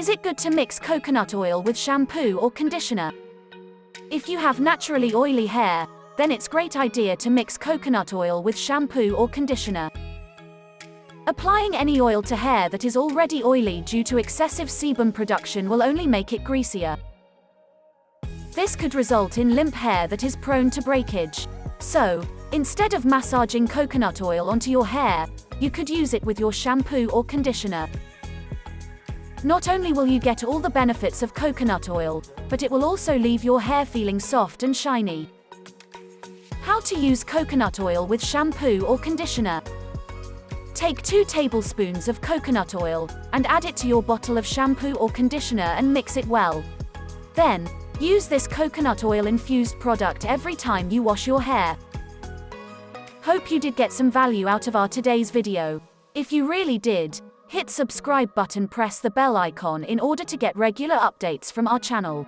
Is it good to mix coconut oil with shampoo or conditioner? If you have naturally oily hair, then it's a great idea to mix coconut oil with shampoo or conditioner. Applying any oil to hair that is already oily due to excessive sebum production will only make it greasier. This could result in limp hair that is prone to breakage. So, instead of massaging coconut oil onto your hair, you could use it with your shampoo or conditioner. Not only will you get all the benefits of coconut oil, but it will also leave your hair feeling soft and shiny. How to use coconut oil with shampoo or conditioner. Take 2 tablespoons of coconut oil and add it to your bottle of shampoo or conditioner and mix it well. Then, use this coconut oil infused product every time you wash your hair. Hope you did get some value out of our today's video. If you really did, hit subscribe button, press the bell icon in order to get regular updates from our channel.